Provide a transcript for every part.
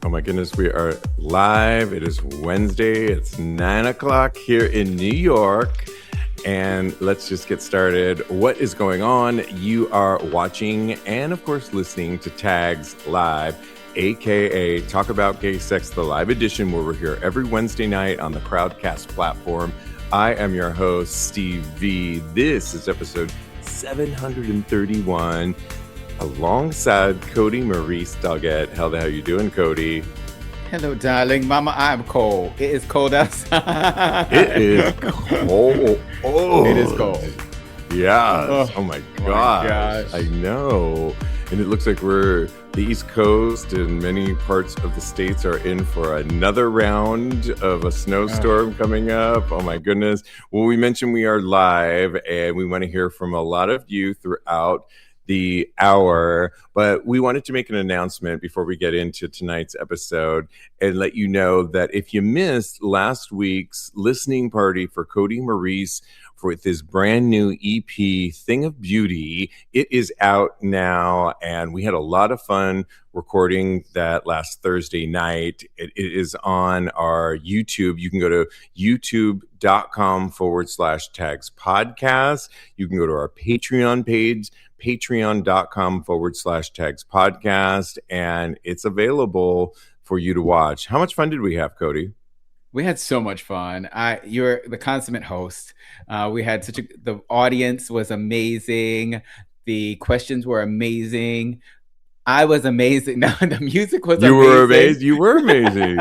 Oh my goodness, we are live. It is Wednesday. It's 9 o'clock here in New York. And let's just get started. What is going on? You are watching and, of course, listening to Tags Live, aka Talk About Gay Sex, the live edition, where we're here every Wednesday night on the Crowdcast platform. I am your host, Steve V. This is episode 731. Alongside Cody Maurice Doggett. How the hell you doing, Cody? Hello, darling. Mama, I'm cold. It is cold outside. It is cold. Oh, it is cold. Yes. Oh my gosh. I know. And it looks like the East Coast and many parts of the states are in for another round of a snowstorm coming up. Oh my goodness. Well, we mentioned we are live and we want to hear from a lot of you throughout the hour, but we wanted to make an announcement before we get into tonight's episode and let you know that if you missed last week's listening party for Cody Maurice with his brand new EP, Thing of Beauty, it is out now, and we had a lot of fun recording that last Thursday night. It is on our YouTube. You can go to youtube.com/tags podcast. You can go to our Patreon page, patreon.com/tags podcast, and it's available for you to watch. How much fun did we have, Cody? We had so much fun. You're the consummate host. We had the audience was amazing. The questions were amazing. I was amazing. No, the music was amazing. You were amazing.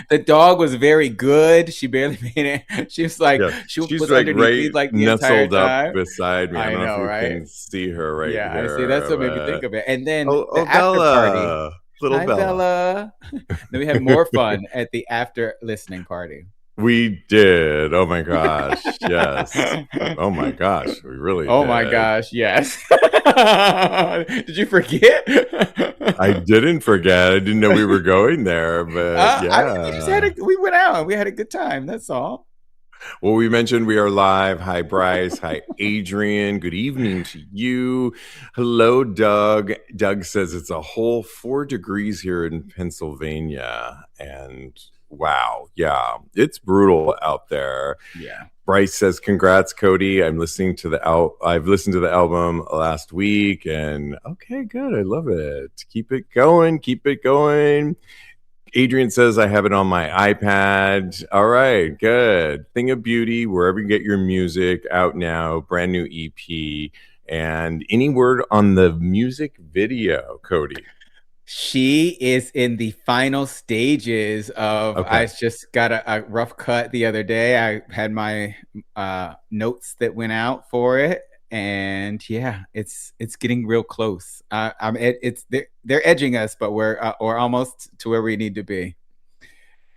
The dog was very good. She barely made it. She was like, she was like underneath me like the nestled entire up beside me. I don't know if you can see her right here. Yeah, I see. That's what made me think of it. And then the after Bella. party. Little Hi, Bella. Then we had more fun at the after listening party. We did. Oh my gosh. Yes. Oh my gosh. We really did. Oh my gosh. Yes. Did you forget? I didn't forget. I didn't know we were going there, but yeah. We went out and we had a good time. That's all. Well, we mentioned we are live. Hi, Bryce. Hi, Adrian. Good evening to you. Hello, Doug. Doug says it's a whole 4 degrees here in Pennsylvania. And wow, yeah, it's brutal out there. Yeah. Bryce says, congrats, Cody. I've listened to the album last week. And okay, good. I love it. Keep it going. Keep it going. Adrian says, I have it on my iPad. All right, good. Thing of Beauty, wherever you get your music, out now, brand new EP. And any word on the music video, Cody? She is in the final stages of, okay. I just got a rough cut the other day. I had my notes that went out for it. And yeah, it's getting real close. They're edging us, but we're almost to where we need to be.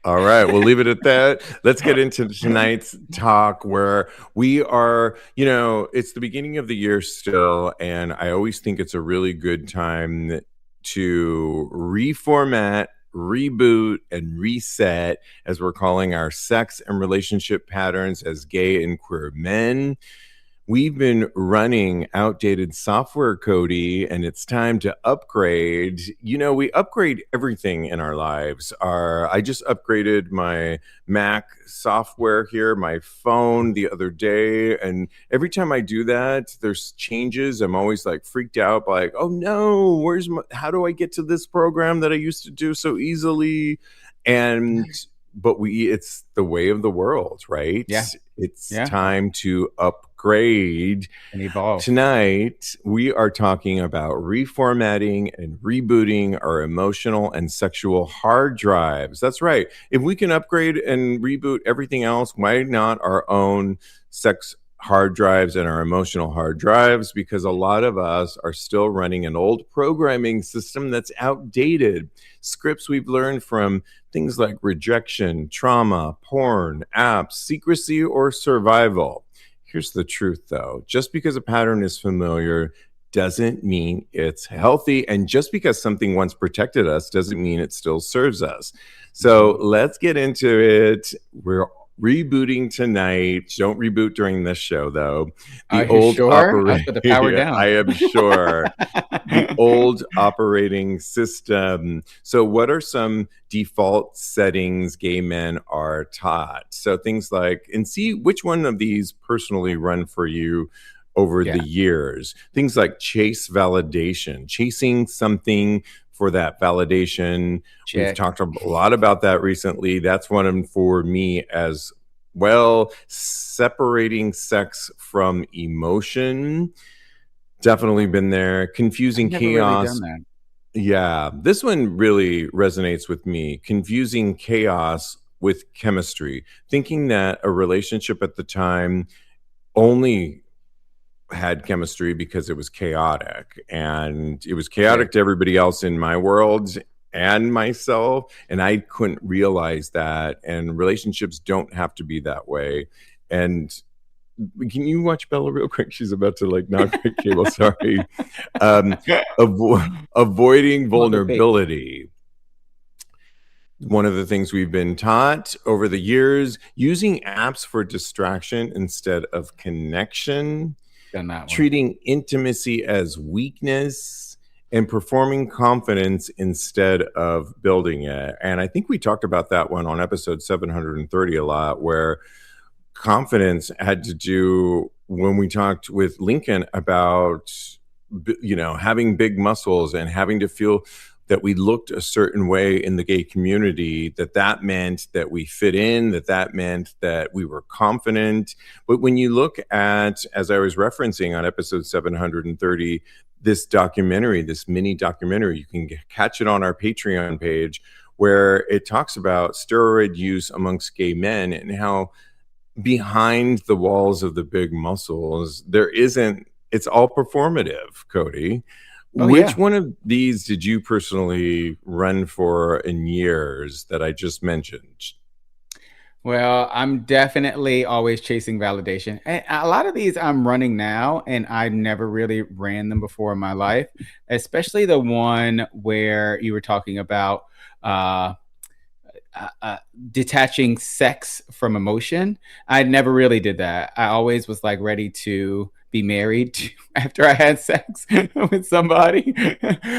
All right, we'll leave it at that. Let's get into tonight's talk where we are, it's the beginning of the year still, and I always think it's a really good time to reformat, reboot, and reset, as we're calling our sex and relationship patterns as gay and queer men. We've been running outdated software, Cody, and it's time to upgrade. We upgrade everything in our lives. I just upgraded my Mac software here, my phone the other day, and every time I do that, there's changes. I'm always like freaked out, like, oh no, how do I get to this program that I used to do so easily? But it's the way of the world, right? Yeah. It's time to upgrade and evolve. Tonight, we are talking about reformatting and rebooting our emotional and sexual hard drives. That's right. If we can upgrade and reboot everything else, why not our own sex hard drives and our emotional hard drives? Because a lot of us are still running an old programming system that's outdated. Scripts we've learned from things like rejection, trauma, porn, apps, secrecy, or survival. Here's the truth, though. Just because a pattern is familiar doesn't mean it's healthy. And just because something once protected us doesn't mean it still serves us. So let's get into it. rebooting tonight. Don't reboot during this show, though. Are you sure? I'll put the power down. I am sure. The old operating system. So, what are some default settings gay men are taught? So, things like, and see which one of these personally run for you over the years. Things like chase validation, chasing something for that validation. Check. We've talked a lot about that recently. That's one for me as well. Separating sex from emotion. Definitely been there. Confusing chaos. Really done that. Yeah, this one really resonates with me. Confusing chaos with chemistry. Thinking that a relationship at the time only had chemistry because it was chaotic, and it was chaotic to everybody else in my world and myself, and I couldn't realize that. And relationships don't have to be that way. And can you watch Bella real quick? She's about to like knock the cable. Sorry. Avoiding vulnerability. One of the things we've been taught over the years, using apps for distraction instead of connection. Treating intimacy as weakness, and performing confidence instead of building it. And I think we talked about that one on episode 730 a lot, where confidence had to do when we talked with Lincoln about, you know, having big muscles and having to feel that we looked a certain way in the gay community, that meant that we fit in, that meant that we were confident. But when you look at, as I was referencing on episode 730, this documentary, this mini documentary, you can catch it on our Patreon page, where it talks about steroid use amongst gay men and how behind the walls of the big muscles, it's all performative, Cody. Which one of these did you personally run for in years that I just mentioned? Well, I'm definitely always chasing validation. And a lot of these I'm running now, and I never really ran them before in my life, especially the one where you were talking about detaching sex from emotion. I never really did that. I always was like ready to be married after I had sex with somebody.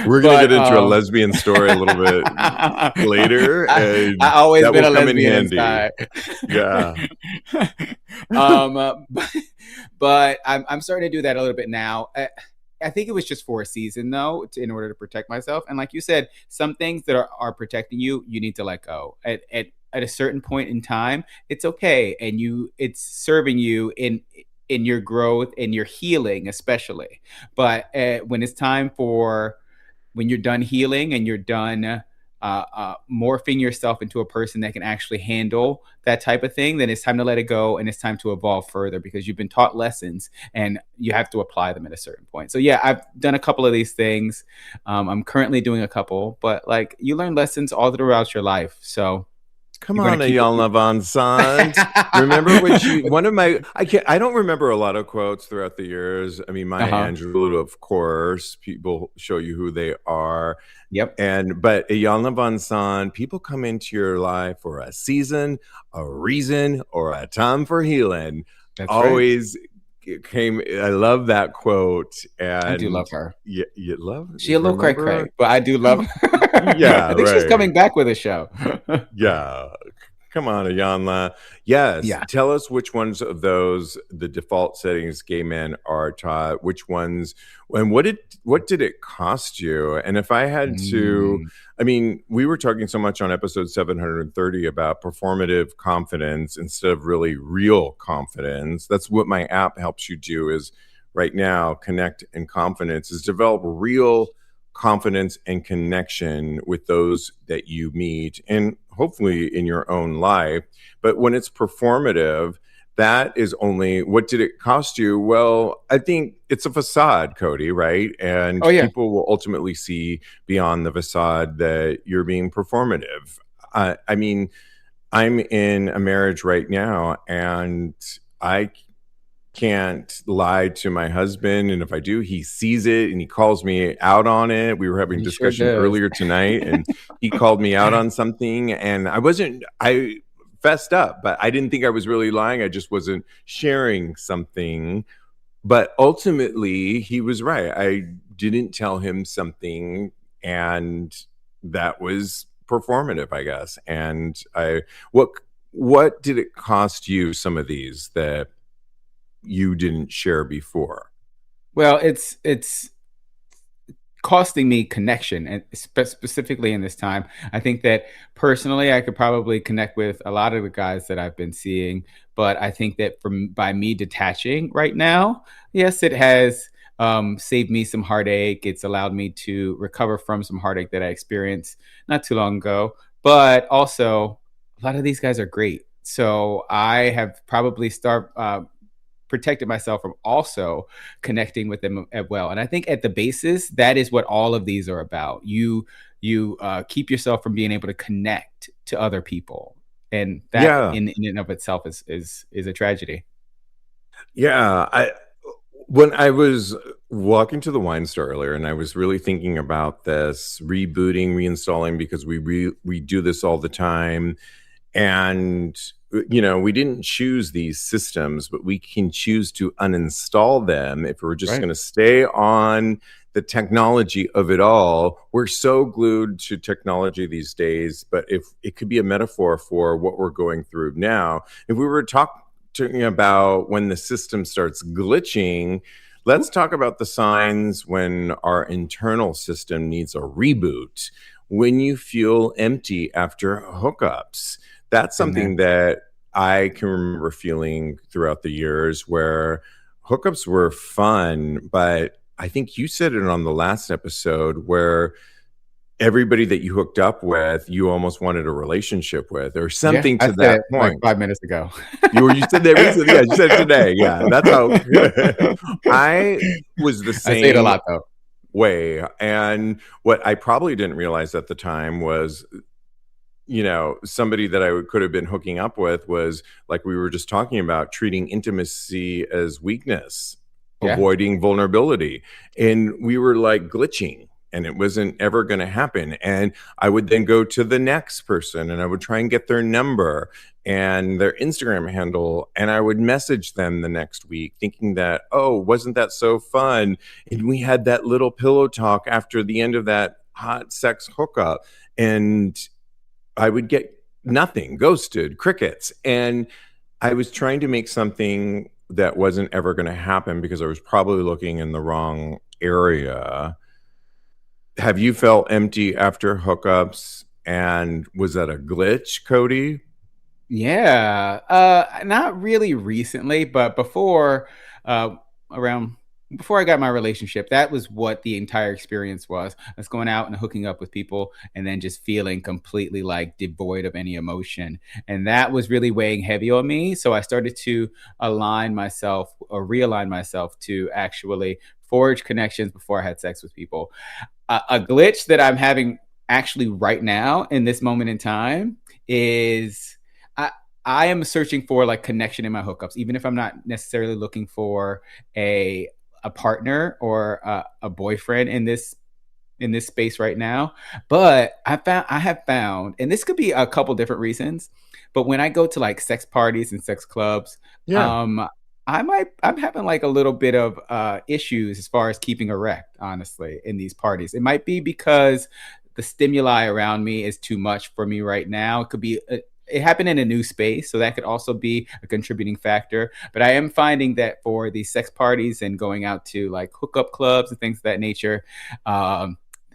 We're going to get into a lesbian story a little bit later. I always been a lesbian inside. Yeah. But I'm starting to do that a little bit now. I think it was just for a season, though, in order to protect myself. And like you said, some things that are protecting you, you need to let go. At a certain point in time, it's okay. And it's serving you in your growth and your healing, especially. But when it's time when you're done healing and you're done morphing yourself into a person that can actually handle that type of thing, then it's time to let it go, and it's time to evolve further, because you've been taught lessons and you have to apply them at a certain point. So yeah, I've done a couple of these things. I'm currently doing a couple, but like, you learn lessons all throughout your life. So come on, Ayanna Van Sant. Remember I don't remember a lot of quotes throughout the years. I mean, Maya Angelou, of course, people show you who they are. Yep. But Ayanna Van Sant, people come into your life for a season, a reason, or a time for healing. That's always came. I love that quote. And I do love her. You love her? She a little cray, but I do love her. Yeah, I think she's coming back with a show. Yeah. Come on, Ayanna. Yes. Yeah. Tell us which ones of those, the default settings gay men are taught, which ones, and what did it cost you? And if I had to, I mean, we were talking so much on episode 730 about performative confidence instead of really real confidence. That's what my app helps you do, is right now, Connect and Confidence, is develop real confidence and connection with those that you meet, and hopefully in your own life. But when it's performative, that is only, what did it cost you? Well, I think it's a facade, Cody, right? And people will ultimately see beyond the facade that you're being performative. I mean, I'm in a marriage right now, and I can't lie to my husband, and if I do, he sees it and he calls me out on it. We were having a discussion earlier tonight, and he called me out on something, and I fessed up, but I didn't think I was really lying. I just wasn't sharing something. But ultimately, he was right. I didn't tell him something, and that was performative, I guess. And what did it cost you, some of these that you didn't share before? Well, it's costing me connection, and specifically in this time. I think that personally I could probably connect with a lot of the guys that I've been seeing, but I think that by me detaching right now, yes, it has saved me some heartache. It's allowed me to recover from some heartache that I experienced not too long ago, but also a lot of these guys are great, so I have probably protected myself from also connecting with them as well. And I think at the basis, that is what all of these are about. You keep yourself from being able to connect to other people, and that in and of itself is a tragedy. Yeah, when I was walking to the wine store earlier, and I was really thinking about this rebooting, reinstalling, because we do this all the time. And we didn't choose these systems, but we can choose to uninstall them if we're just going to stay on the technology of it all. We're so glued to technology these days, but if it could be a metaphor for what we're going through now, if we were talking about when the system starts glitching, let's talk about the signs when our internal system needs a reboot. When you feel empty after hookups, that's something that I can remember feeling throughout the years, where hookups were fun, but I think you said it on the last episode, where everybody that you hooked up with, you almost wanted a relationship with, or something to that point. Like 5 minutes ago. You said that recently. Yeah, you said it today. Yeah, that's how I was the same. I say it a lot, though. Way. And what I probably didn't realize at the time was, somebody that I could have been hooking up with was, like we were just talking about, treating intimacy as weakness, avoiding vulnerability. And we were like glitching, and it wasn't ever going to happen. And I would then go to the next person, and I would try and get their number and their Instagram handle, and I would message them the next week thinking that, oh, wasn't that so fun? And we had that little pillow talk after the end of that hot sex hookup, and I would get nothing, ghosted, crickets. And I was trying to make something that wasn't ever going to happen because I was probably looking in the wrong area. Have you felt empty after hookups? And was that a glitch, Cody? Yeah, not really recently, but before before I got my relationship, that was what the entire experience was. I was going out and hooking up with people and then just feeling completely like devoid of any emotion. And that was really weighing heavy on me. So I started to realign myself to actually forge connections before I had sex with people. A glitch that I'm having actually right now in this moment in time is I am searching for like connection in my hookups, even if I'm not necessarily looking for a partner or a boyfriend in this space right now. But I have found, and this could be a couple different reasons, but when I go to like sex parties and sex clubs, I'm having like a little bit of issues as far as keeping erect, honestly, in these parties. It might be because the stimuli around me is too much for me right now. It could be it happened in a new space, so that could also be a contributing factor. But I am finding that for these sex parties and going out to like hookup clubs and things of that nature,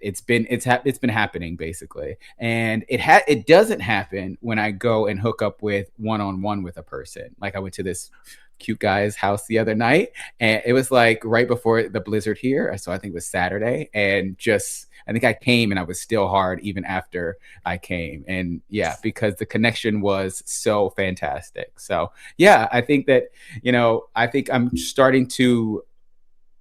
it's been happening basically, and it doesn't happen when I go and hook up with one-on-one with a person. Like I went to this cute guy's house the other night, and it was like right before the blizzard here, so I think it was Saturday, and I think I came and I was still hard even after I came. And yeah, because the connection was so fantastic. So yeah, I think that, I think I'm starting to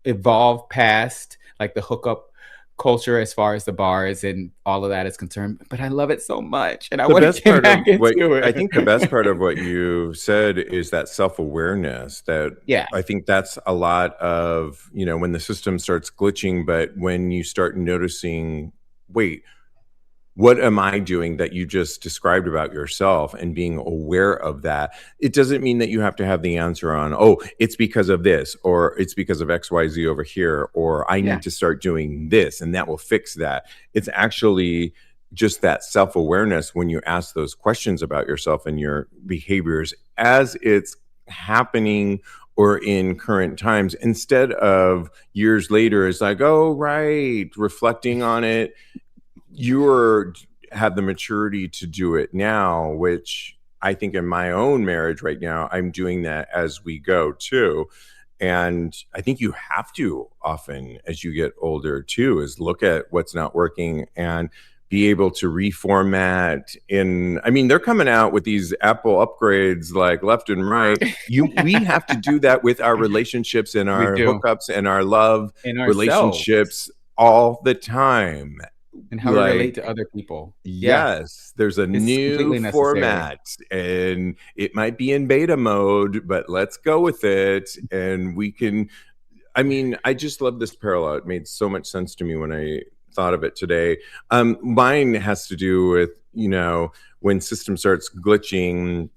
evolve past like the hookup culture as far as the bars and all of that is concerned, but I love it so much, and I want to get back into it. I think the best part of what you said is that self-awareness. I think that's a lot of, when the system starts glitching, but when you start noticing, wait, what am I doing that you just described about yourself, and being aware of that. It doesn't mean that you have to have the answer on, oh, it's because of this, or it's because of XYZ over here, or I need to start doing this and that will fix that. It's actually just that self-awareness when you ask those questions about yourself and your behaviors as it's happening or in current times, instead of years later. It's like, oh, right, reflecting on it. You have the maturity to do it now, which I think in my own marriage right now, I'm doing that as we go too. And I think you have to often, as you get older too, is look at what's not working and be able to reformat. I mean, they're coming out with these Apple upgrades like left and right. We have to do that with our relationships and our hookups and our love relationships all the time. And how we relate to other people. Yes, there's a new format, and it might be in beta mode, but let's go with it. And we can, I mean, I just love this parallel. It made so much sense to me when I thought of it today. Mine has to do with, when system starts glitching.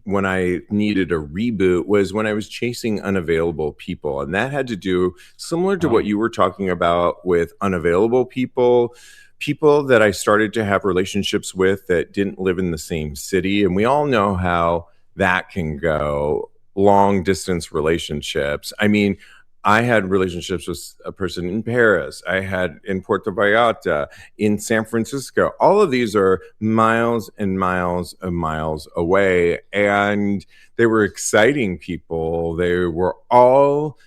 When I needed a reboot was when I was chasing unavailable people. And that had to do similar to what you were talking about with unavailable people that I started to have relationships with that didn't live in the same city. And we all know how that can go, long distance relationships. I mean, I had relationships with a person in Paris. I had in Puerto Vallarta, in San Francisco. All of these are miles and miles and miles away. And they were exciting people. They were all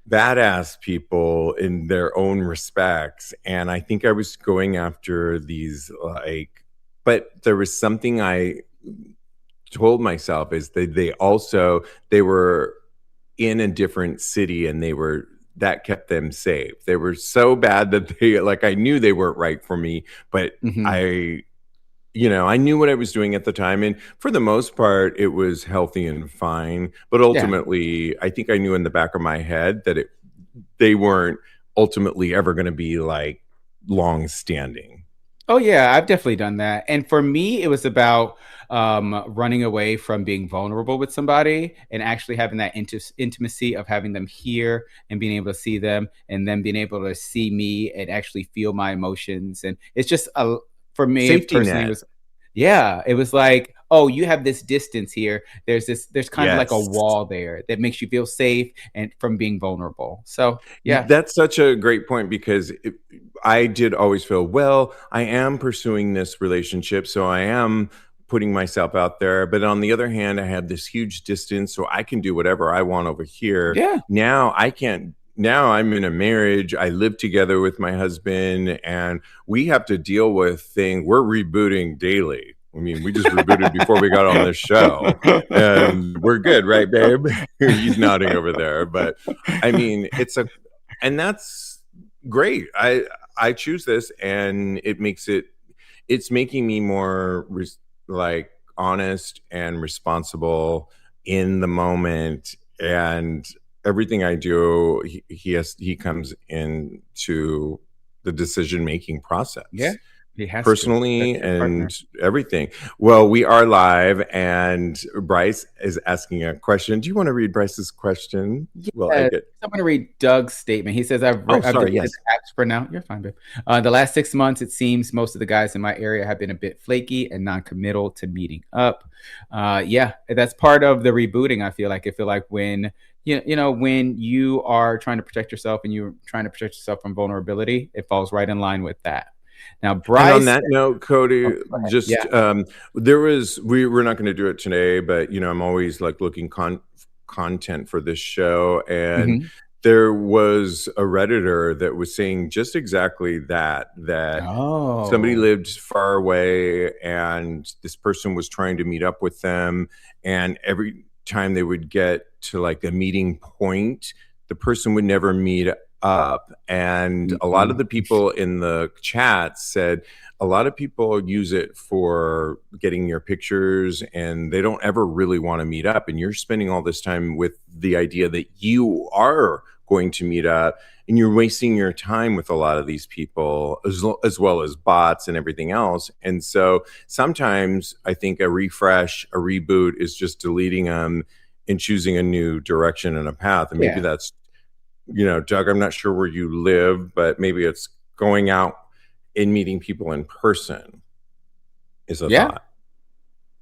badass people in their own respects. And I think I was going after these, but there was something I told myself is that they were in a different city, and that kept them safe. They were so bad that I knew they weren't right for me, but I knew what I was doing at the time. And for the most part, it was healthy and fine. But ultimately, I think I knew in the back of my head that they weren't ultimately ever going to be like long standing. Oh yeah, I've definitely done that. And for me, it was about running away from being vulnerable with somebody and actually having that intimacy of having them here and being able to see them, and then being able to see me and actually feel my emotions. And it's just for me safety personally, it was like, oh, you have this distance here. There's kind of like a wall there that makes you feel safe and from being vulnerable. So yeah, that's such a great point, because I did always feel, well, I am pursuing this relationship, so I am putting myself out there. But on the other hand, I had this huge distance, so I can do whatever I want over here. Yeah. Now I can't. Now I'm in a marriage. I live together with my husband, and we have to deal with things. We're rebooting daily. I mean, we just rebooted before we got on this show, and we're good, right, babe? He's nodding over there. But I mean, and that's great. I choose this, and it's making me more honest and responsible in the moment. And everything I do, he comes into the decision-making process. Yeah. He has personally and everything. Well, we are live, and Bryce is asking a question. Do you want to read Bryce's question? Yeah, well, I'm going to read Doug's statement. He says, I've deleted the apps for now. You're fine, babe. The last 6 months, it seems most of the guys in my area have been a bit flaky and non-committal to meeting up. Yeah, that's part of the rebooting. I feel like when when you are trying to protect yourself and you're trying to protect yourself from vulnerability, it falls right in line with that. Now, Bryce. And on that note, Cody, we're not going to do it today, but I'm always looking content for this show, and there was a Redditor that was saying just exactly that somebody lived far away, and this person was trying to meet up with them, and every time they would get to a meeting point, the person would never meet up. And a lot of the people in the chat said a lot of people use it for getting your pictures, and they don't ever really want to meet up. And you're spending all this time with the idea that you are going to meet up, and you're wasting your time with a lot of these people as well as bots and everything else. And so sometimes I think a refresh, a reboot is just deleting them and choosing a new direction and a path. And maybe that's, Doug, I'm not sure where you live, but maybe it's going out and meeting people in person is a thought.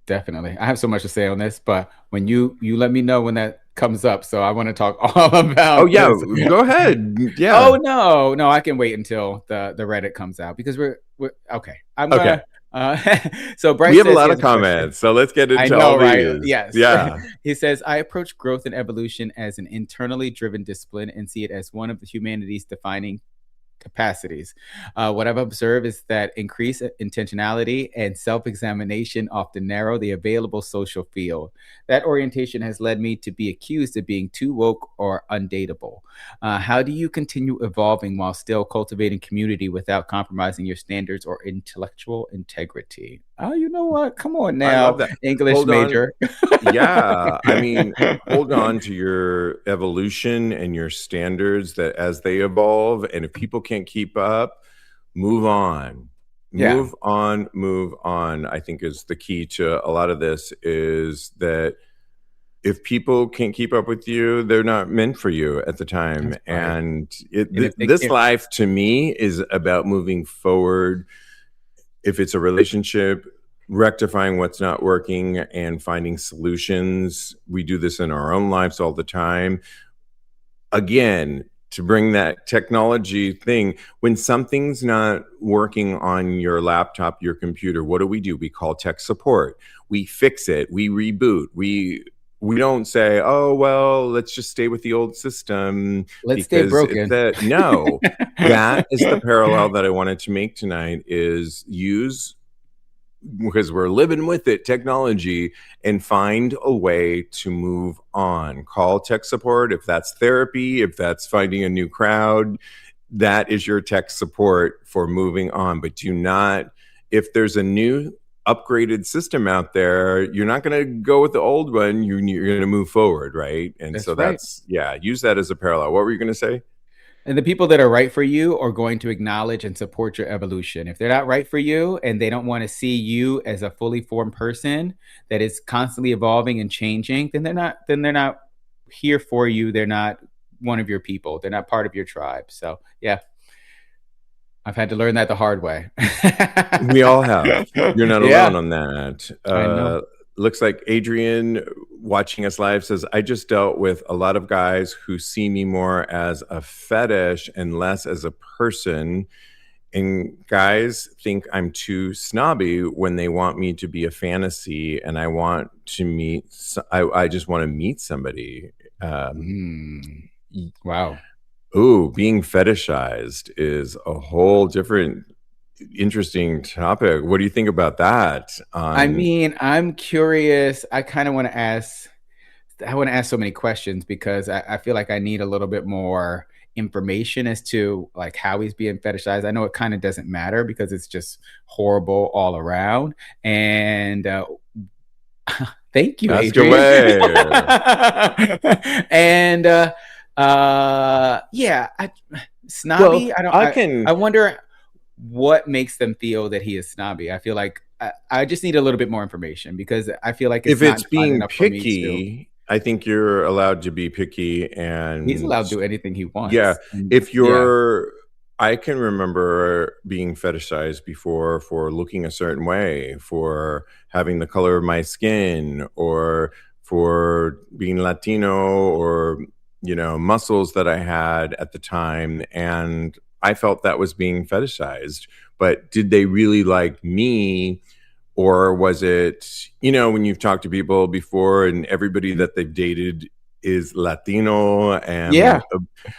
Definitely. I have so much to say on this, but when you let me know when that comes up, so I want to talk all about. Oh yeah, go ahead. Yeah. Oh no, I can wait until the Reddit comes out because we're okay. I'm okay. So Bryce, we have a lot of comments, so let's get into all these. Yes. Yeah. He says, I approach growth and evolution as an internally driven discipline and see it as one of the humanity's defining capacities. What I've observed is that increased intentionality and self-examination often narrow the available social field. That orientation has led me to be accused of being too woke or undateable. How do you continue evolving while still cultivating community without compromising your standards or intellectual integrity? Oh, you know what? Come on now, English major. Yeah, I mean, hold on to your evolution and your standards that as they evolve, and if people can't keep up, move on. Move on, I think is the key to a lot of this, is that if people can't keep up with you, they're not meant for you at the time. Right. And this life to me is about moving forward. If it's a relationship, rectifying what's not working and finding solutions. We do this in our own lives all the time. Again, to bring that technology thing, when something's not working on your laptop, your computer, what do? We call tech support. We fix it. We reboot. We don't say, oh, well, let's just stay with the old system. Let's stay broken. No, that is the parallel that I wanted to make tonight, is use, because we're living with it, technology, and find a way to move on. Call tech support. If that's therapy, if that's finding a new crowd, that is your tech support for moving on. But do not, if there's a new upgraded system out there, you're not going to go with the old one. You're going to move forward, right? And that's use that as a parallel. What were you going to say? And the people that are right for you are going to acknowledge and support your evolution. If they're not right for you and they don't want to see you as a fully formed person that is constantly evolving and changing, then they're not here for you. They're not one of your people. They're not part of your tribe. So yeah, I've had to learn that the hard way. We all have. You're not alone on that. I know. Looks like Adrian, watching us live, says, I just dealt with a lot of guys who see me more as a fetish and less as a person. And guys think I'm too snobby when they want me to be a fantasy, and I want to meet, I just want to meet somebody. Wow. Ooh, being fetishized is a whole different interesting topic. What do you think about that? I mean, I'm curious. I kind of want to ask so many questions because I feel like I need a little bit more information as to like how he's being fetishized. I know it kind of doesn't matter because it's just horrible all around. And thank you, Adrian. And snobby. Well, I wonder what makes them feel that he is snobby. I feel like I just need a little bit more information because I feel like if it's being picky, I think you're allowed to be picky, and he's allowed to do anything he wants. Yeah. If you're, I can remember being fetishized before for looking a certain way, for having the color of my skin, or for being Latino, or, muscles that I had at the time. And I felt that was being fetishized, but did they really like me? Or was it, when you've talked to people before and everybody that they've dated is Latino, and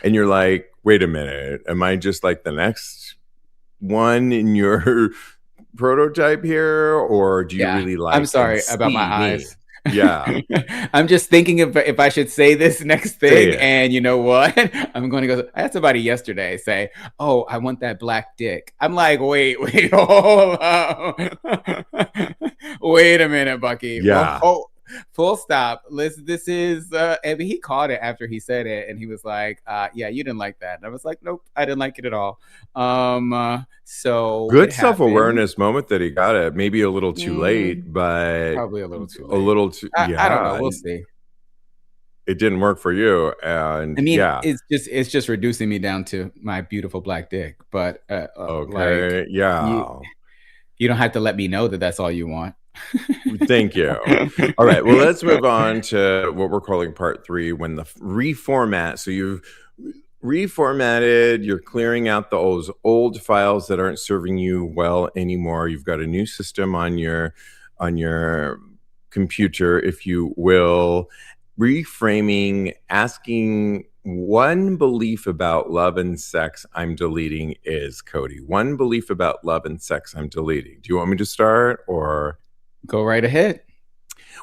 you're like, wait a minute, am I just like the next one in your prototype here? Or do you really like, I'm sorry about my eyes. Yeah. I'm just thinking if I should say this next thing, and you know what? I'm going to go. I had somebody yesterday say, "Oh, I want that black dick." I'm like, wait, hold on. Wait a minute, Bucky. Yeah. Full stop. Listen, this is and he caught it after he said it, and he was like, yeah, you didn't like that. And I was like, nope, I didn't like it at all. So Good it happened. self-awareness moment that he got it. Maybe a little too late, but Probably a little too a late. little too, I don't know. yeah. We'll see. It didn't work for you, and I mean, yeah. it's just reducing me down to my beautiful black dick. But like Okay, yeah. you don't have to let me know that that's all you want. Thank you. All right. Well, let's move on to what we're calling part 3, when the reformat. So you've reformatted, you're clearing out those old files that aren't serving you well anymore. You've got a new system on your computer, if you will. Reframing, asking, one belief about love and sex I'm deleting is, Cody. One belief about love and sex I'm deleting. Do you want me to start, or? Go right ahead.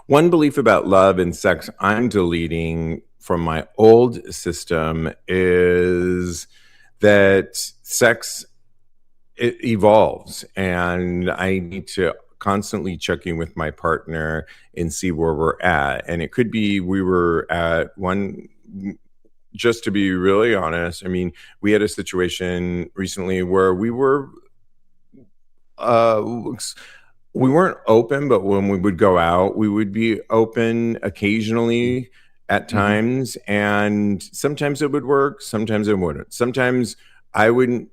One belief about love and sex I'm deleting from my old system is that sex, it evolves, and I need to constantly check in with my partner and see where we're at. And it could be we were at one, just to be really honest, I mean, we had a situation recently where we weren't open, but when we would go out, we would be open occasionally at times. And sometimes it would work, sometimes it wouldn't. Sometimes I wouldn't,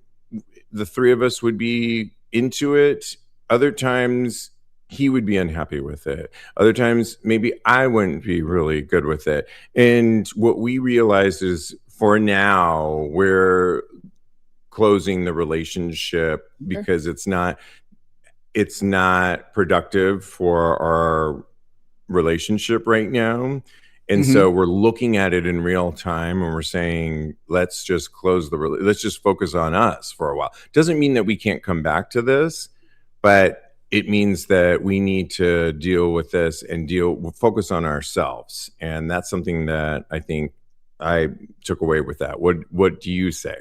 the three of us would be into it. Other times he would be unhappy with it. Other times maybe I wouldn't be really good with it. And what we realized is, for now, we're closing the relationship because it's not productive for our relationship right now. And so we're looking at it in real time, and we're saying, let's just let's just focus on us for a while. Doesn't mean that we can't come back to this, but it means that we need to deal with this and focus on ourselves. And that's something that I think I took away with that. What do you say?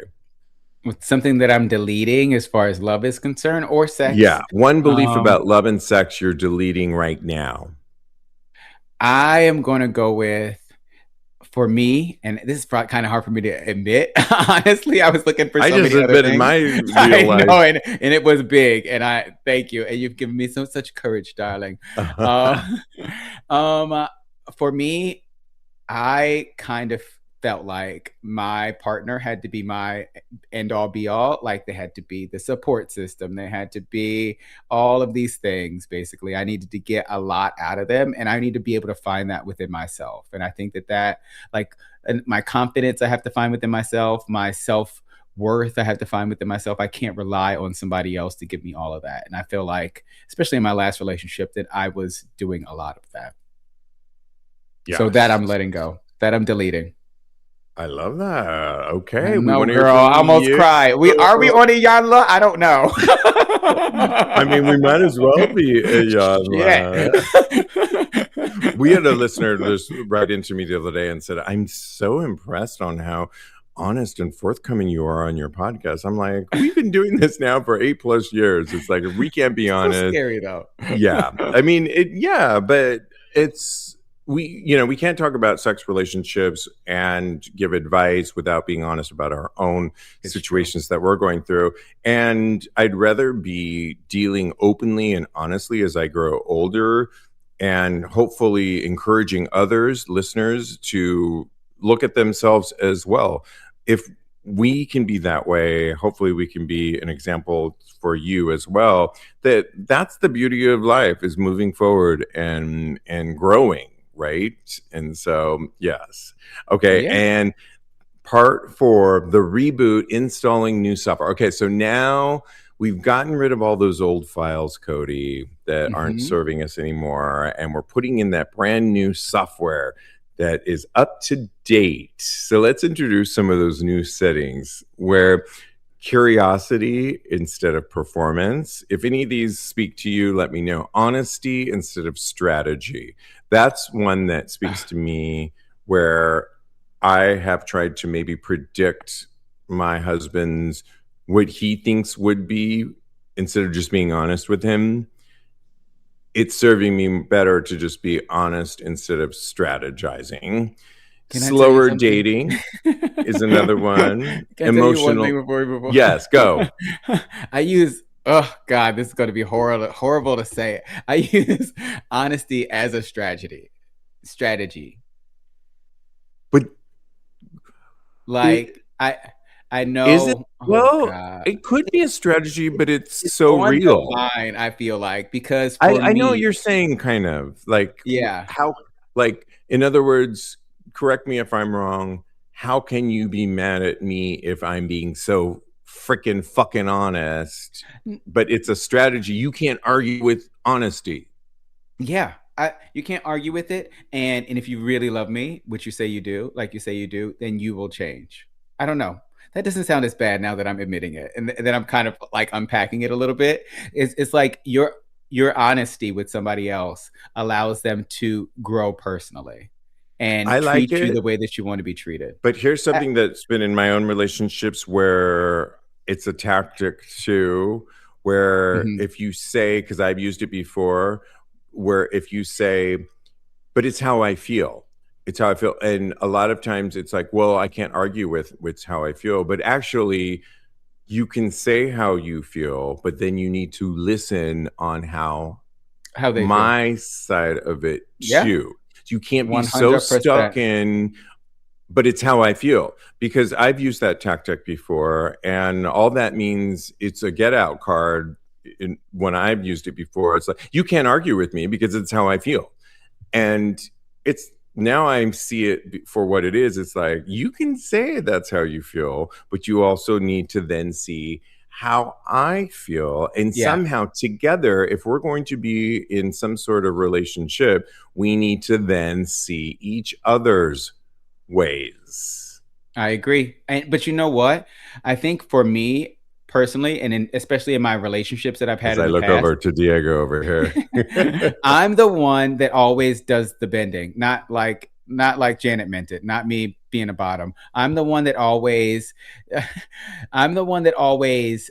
With something that I'm deleting as far as love is concerned, or sex? Yeah. One belief about love and sex you're deleting right now. I am going to go with, for me, and this is probably kind of hard for me to admit. Honestly, I was looking for so many other things. My real life. Know, and it was big. And I thank you, and you've given me such courage, darling. For me, I kind of felt like my partner had to be my end all be all. Like, they had to be the support system. They had to be all of these things. Basically, I needed to get a lot out of them, and I need to be able to find that within myself. And I think that like, my confidence I have to find within myself, my self-worth I have to find within myself. I can't rely on somebody else to give me all of that. And I feel like, especially in my last relationship, that I was doing a lot of that. Yes. So that I'm letting go, that I'm deleting. I love that. Okay. No, girl, I almost cried. Are we on Iyanla? I don't know. I mean, we might as well be Iyanla. We had a listener just write into me the other day and said, I'm so impressed on how honest and forthcoming you are on your podcast. I'm like, we've been doing this now for 8+ years. It's like, if we can't be honest. So scary though. Yeah. I mean, but it's, we can't talk about sex relationships and give advice without being honest about our own situations that we're going through. And I'd rather be dealing openly and honestly as I grow older, and hopefully encouraging others, listeners, to look at themselves as well. If we can be that way, hopefully we can be an example for you as well. That's the beauty of life, is moving forward and growing. Right. And so, yes. Okay. Yeah. And part 4, the reboot, installing new software. Okay. So now we've gotten rid of all those old files, Cody, that aren't serving us anymore. And we're putting in that brand new software that is up to date. So let's introduce some of those new settings, where curiosity instead of performance. If any of these speak to you, let me know. Honesty instead of strategy. That's one that speaks to me, where I have tried to maybe predict my husband's, what he thinks would be, instead of just being honest with him. it's serving me better to just be honest instead of strategizing. Can I tell you Slower something? dating is another one. Can I tell you one thing Emotional. before we move on? Yes, go. I use, oh God, this is going to be horrible to say. I use honesty as a strategy. But Like, I is it? know, oh Well, God. it could be a strategy, but it's It's so on the real. line, I feel like, because for I know what me, you're saying, kind of like yeah. how, like, in other words, correct me if I'm wrong. How can you be mad at me if I'm being so freaking fucking honest? But it's a strategy. You can't argue with honesty. Yeah, you can't argue with it. And if you really love me, which you say you do, like you say you do, then you will change. I don't know. That doesn't sound as bad now that I'm admitting it, and then I'm kind of like unpacking it a little bit. It's like your honesty with somebody else allows them to grow personally and I like treat you it. the way that you want to be treated. But here's something that's been in my own relationships where it's a tactic too, where Mhm. if you say, because I've used it before, where if you say, but it's how I feel. It's how I feel. And a lot of times it's like, well, I can't argue with how I feel. But actually, you can say how you feel, but then you need to listen on how How they feel. my side of it Yeah, too. You can't be so stuck 100%. in, but it's how I feel, because I've used that tactic before, and all that means it's a get out card. When I've used it before, it's like, you can't argue with me because it's how I feel. And it's now I see it for what it is. It's like, you can say that's how you feel, but you also need to then see how I feel. And Yeah, somehow together, if we're going to be in some sort of relationship, we need to then see each other's ways. I agree. But you know what? I think for me personally, and especially in my relationships that I've had As in I the look past, over to Diego over here. I'm the one that always does the bending, not like Janet meant it, not me being a bottom. I'm the one that always I'm the one that always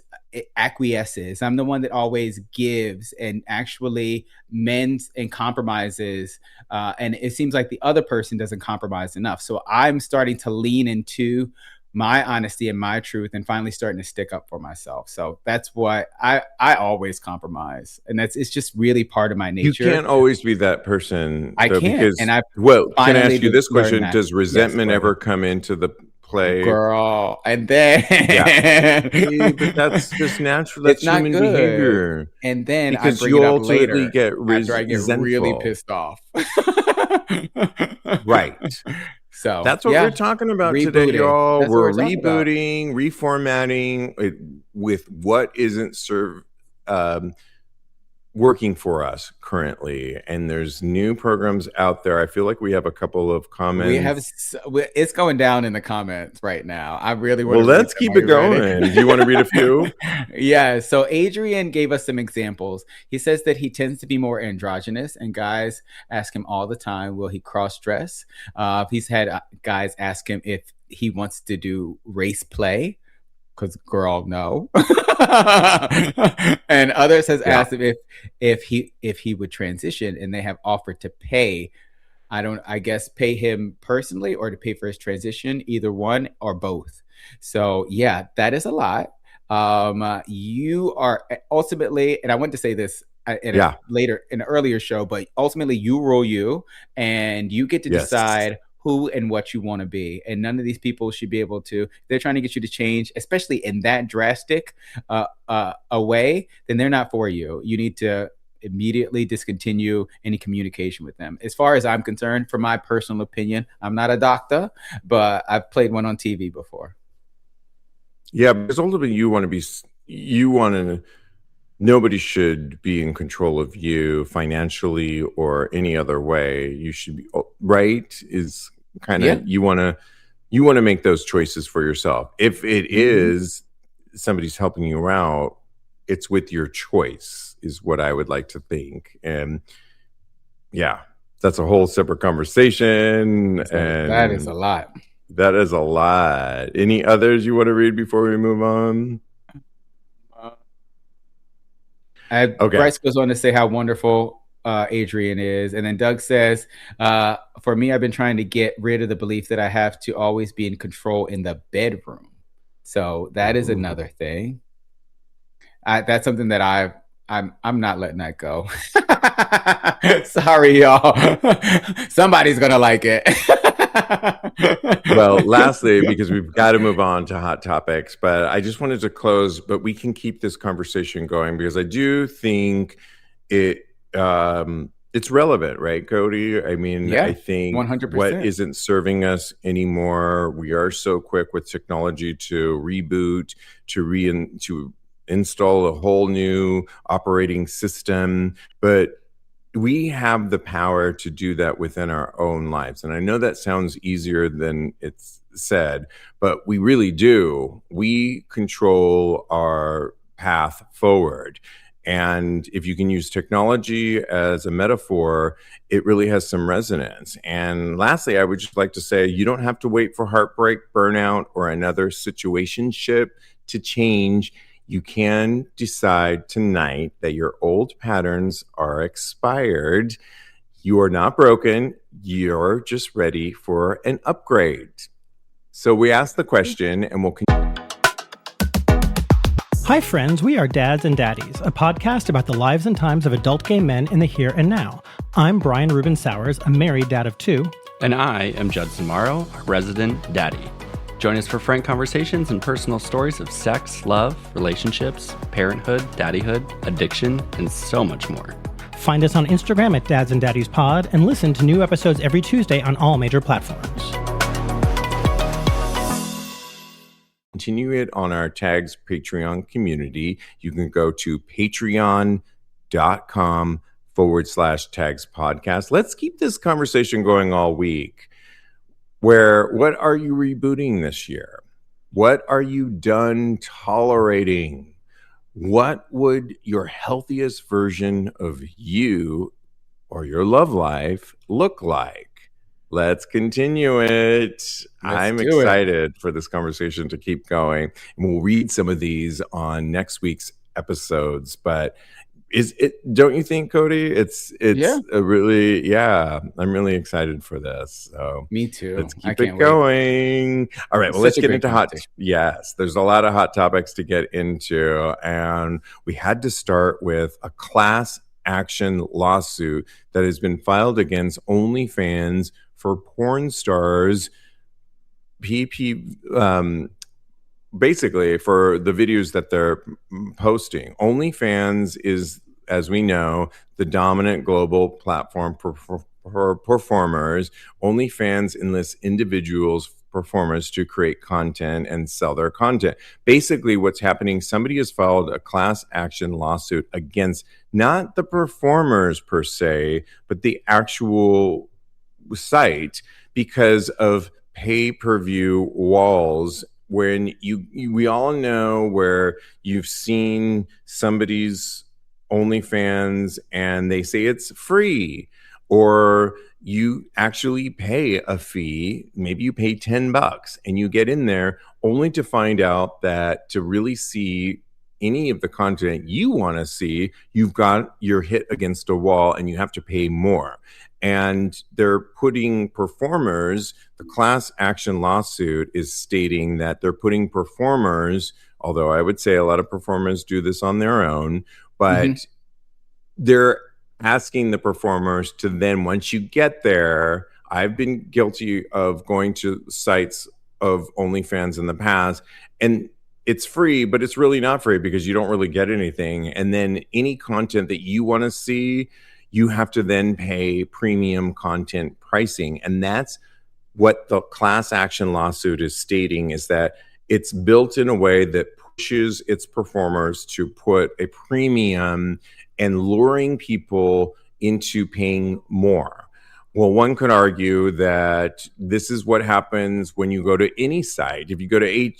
acquiesces. I'm the one that always gives and actually mends and compromises. And it seems like the other person doesn't compromise enough. So I'm starting to lean into my honesty and my truth and finally starting to stick up for myself. So that's what I always compromise. And it's just really part of my You nature. can't always be that person, I though, can't. And because, I well, can I finally ask you this learned question? that. Does Yes, resentment go ahead. ever come into the play? Girl. And Yeah. then But that's just natural. it's That's not human good. behavior, And then I because bring you it up ultimately later get after I get really resentful. pissed off. Right. So That's what we're yeah, talking about today, rebooting. y'all. That's what We're we're talking about. rebooting, reformatting it with what isn't um, working for us currently. And there's new programs out there. I feel like we have a couple of comments. It's going down in the comments right now. I really want Well, to read let's them. keep Are it you ready? going. Do you want to read a few? Yeah. So Adrian gave us some examples. He says that he tends to be more androgynous, and guys ask him all the time, will he cross dress? He's had guys ask him if he wants to do race play. Because girl, no. And others has Yeah. asked him if he would transition, and they have offered to pay. I guess pay him personally or to pay for his transition, either one or both. So yeah, that is a lot. You are ultimately, and I want to say this Yeah. in an earlier show, but ultimately you rule you, and you get to Yes. decide who and what you want to be. And none of these people should be able to, they're trying to get you to change, especially in that drastic a way, then they're not for you. You need to immediately discontinue any communication with them. As far as I'm concerned, for my personal opinion, I'm not a doctor, but I've played one on TV before. Yeah, because ultimately you want to, nobody should be in control of you financially or any other way. You should be, right? Is kind Yeah. of, you want to make those choices for yourself. If it is somebody's helping you out, it's with your choice, is what I would like to think. And yeah, that's a whole separate conversation. And that is a lot. that is a lot. Any others you want to read before we move on? Okay. Bryce goes on to say how wonderful Adrian is. And then Doug says, for me, I've been trying to get rid of the belief that I have to always be in control in the bedroom. So that is another thing. That's something that I'm not letting that go. Sorry, y'all. Somebody's gonna like it. Well, lastly, because we've got to move on to hot topics, but I just wanted to close, but we can keep this conversation going because I do think it's relevant, right, Cody? I mean, yeah, I think 100%. What isn't serving us anymore, we are so quick with technology to reboot, to install a whole new operating system, but we have the power to do that within our own lives. And I know that sounds easier than it's said, but we really do. We control our path forward. And if you can use technology as a metaphor, it really has some resonance. And lastly, I would just like to say, you don't have to wait for heartbreak, burnout, or another situationship to change. You can decide tonight that your old patterns are expired. You are not broken. You're just ready for an upgrade. So we asked the question, and we'll continue. Hi, friends. We are Dads and Daddies, a podcast about the lives and times of adult gay men in the here and now. I'm Brian Rubin Sowers, a married dad of 2. And I am Judson Morrow, a resident daddy. Join us for frank conversations and personal stories of sex, love, relationships, parenthood, daddyhood, addiction, and so much more. Find us on Instagram at Dads and Daddies Pod and listen to new episodes every Tuesday on all major platforms. Continue it on our Tags Patreon community. You can go to patreon.com/Tags Podcast. Let's keep this conversation going all week. What are you rebooting this year? What are you done tolerating? What would your healthiest version of you or your love life look like? Let's continue it. I'm excited for this conversation to keep going. And we'll read some of these on next week's episodes, but don't you think, Cody? It's a really, I'm really excited for this. So me too. Let's keep it going. Wait. All right. Well, let's get into Yes, there's a lot of hot topics to get into, and we had to start with a class action lawsuit that has been filed against OnlyFans for porn stars. Basically, for the videos that they're posting. OnlyFans is, as we know, the dominant global platform for performers. OnlyFans enlists individuals, performers, to create content and sell their content. Basically, what's happening, somebody has filed a class action lawsuit against not the performers per se, but the actual site because of pay-per-view walls. When we all know where you've seen somebody's OnlyFans and they say it's free, or you actually pay a fee, maybe you pay $10 and you get in there only to find out that to really see any of the content you want to see, you're hit against a wall and you have to pay more. And they're putting performers, the class action lawsuit is stating that they're putting performers, although I would say a lot of performers do this on their own, but they're asking the performers to then, once you get there, I've been guilty of going to sites of OnlyFans in the past, and it's free, but it's really not free because you don't really get anything. And then any content that you want to see, you have to then pay premium content pricing. And that's what the class action lawsuit is stating, is that it's built in a way that pushes its performers to put a premium and luring people into paying more. Well, one could argue that this is what happens when you go to any site. If you go to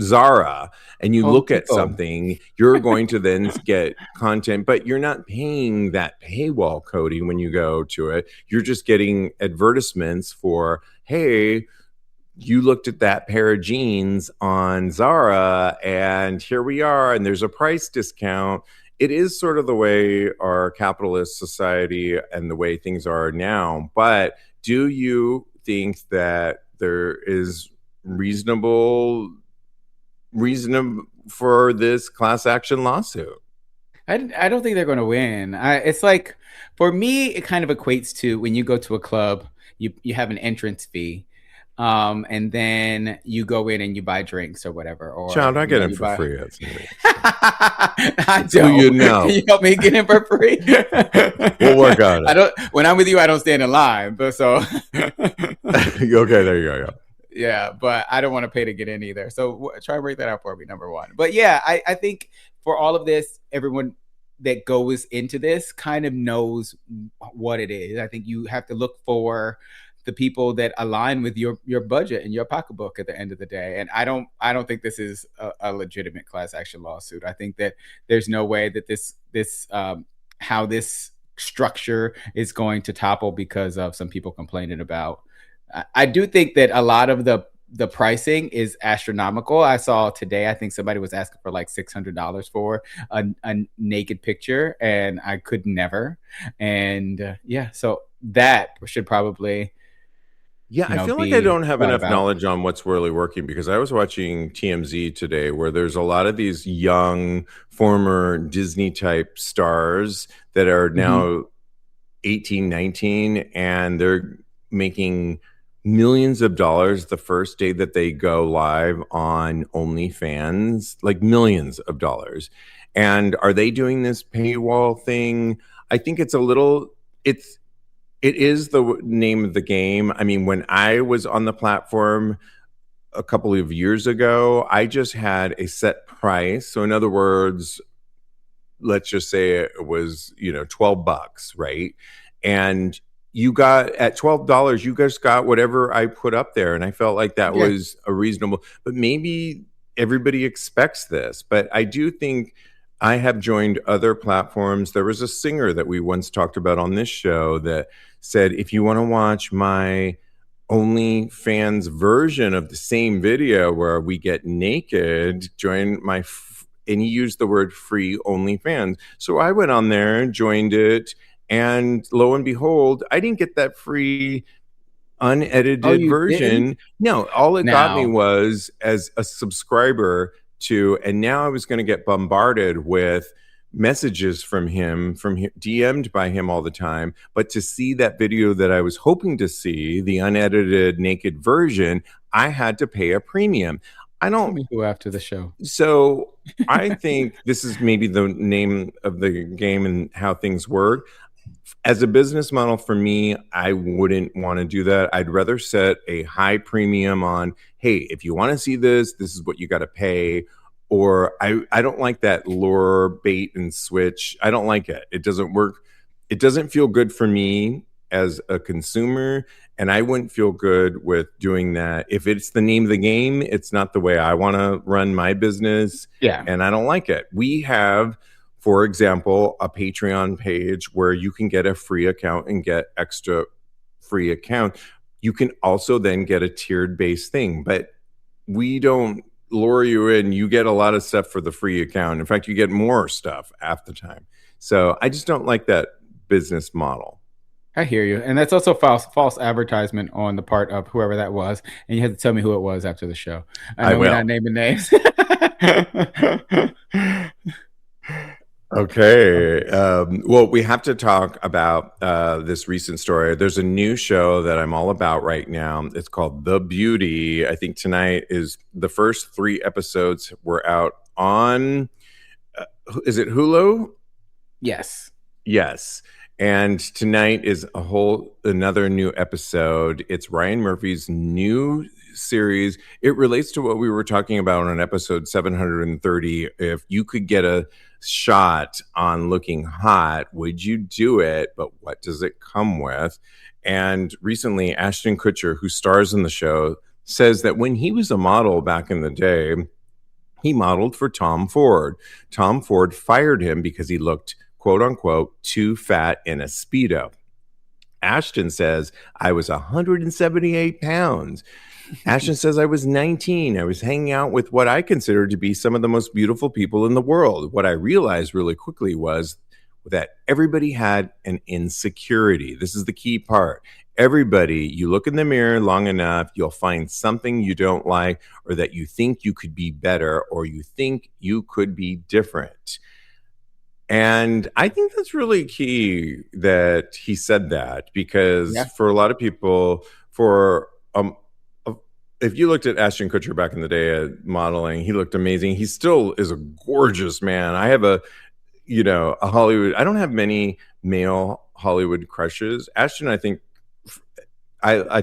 Zara and you look at something, you're going to then get content, but you're not paying that paywall, Cody, when you go to it. You're just getting advertisements for, hey, you looked at that pair of jeans on Zara and here we are, and there's a price discount. it is sort of the way our capitalist society and the way things are now. But do you think that there is reason for this class action lawsuit? I don't think they're going to win. It's like, for me, it kind of equates to when you go to a club, you have an entrance fee, and then you go in and you buy drinks or whatever. Or Child, I get in for free. I don't. You know. Can you help me get in for free? We'll work on it. When I'm with you, I don't stand in line. But so okay, there you go. Yeah, but I don't want to pay to get in either. So try and break that out for me, number one. But yeah, I think for all of this, everyone that goes into this kind of knows what it is. I think you have to look for the people that align with your budget and your pocketbook at the end of the day. And I don't think this is a legitimate class action lawsuit. I think that there's no way that this how this structure is going to topple because of some people complaining about. I do think that a lot of the pricing is astronomical. I saw today, I think somebody was asking for like $600 for a naked picture, and I could never. And so that should probably. Yeah, I feel like I don't have enough knowledge on what's really working, because I was watching TMZ today where there's a lot of these young former Disney type stars that are now 18, 19, and they're making millions of dollars the first day that they go live on OnlyFans, like millions of dollars. And are they doing this paywall thing? I think it's it is the name of the game. I mean, when I was on the platform a couple of years ago, I just had a set price. So in other words, let's just say it was, $12, right? And you got at $12, you guys got whatever I put up there. And I felt like that was a reasonable, but maybe everybody expects this. But I do think I have joined other platforms. There was a singer that we once talked about on this show that said, if you want to watch my OnlyFans version of the same video where we get naked, join my, and he used the word free OnlyFans. So I went on there and joined it. And lo and behold, I didn't get that free unedited version. Didn't? No, all it got me was as a subscriber to, and now I was going to get bombarded with messages from him, DM'd by him all the time. But to see that video that I was hoping to see, the unedited naked version, I had to pay a premium. I don't go after the show. So I think this is maybe the name of the game and how things work. As a business model for me, I wouldn't want to do that. I'd rather set a high premium on, hey, if you want to see this, this is what you got to pay. Or I don't like that lure bait and switch. I don't like it. It doesn't work. It doesn't feel good for me as a consumer. And I wouldn't feel good with doing that. If it's the name of the game, it's not the way I want to run my business. Yeah. And I don't like it. We have, for example, a Patreon page where you can get a free account and get extra free account. You can also then get a tiered based thing, but we don't lure you in. You get a lot of stuff for the free account. In fact, you get more stuff half the time. So I just don't like that business model. I hear you. And that's also false advertisement on the part of whoever that was. And you had to tell me who it was after the show. I know we're not naming names. Okay. Well, we have to talk about this recent story. There's a new show that I'm all about right now. It's called The Beauty. I think tonight is the first 3 episodes were out on, is it Hulu? Yes. Yes. And tonight is another new episode. It's Ryan Murphy's new series. It relates to what we were talking about on episode 730. If you could get a shot on looking hot, would you do it? But what does it come with? And recently, Ashton Kutcher, who stars in the show, says that when he was a model back in the day, he modeled for Tom Ford. Tom Ford fired him because he looked, quote unquote, too fat in a Speedo. Ashton says, I was 178 pounds. Ashton says, I was 19. I was hanging out with what I considered to be some of the most beautiful people in the world. What I realized really quickly was that everybody had an insecurity. This is the key part. Everybody, you look in the mirror long enough, you'll find something you don't like, or that you think you could be better, or you think you could be different. And I think that's really key that he said that, because for a lot of people, if you looked at Ashton Kutcher back in the day at modeling, he looked amazing. He still is a gorgeous man. I have a Hollywood. I don't have many male Hollywood crushes. Ashton, I think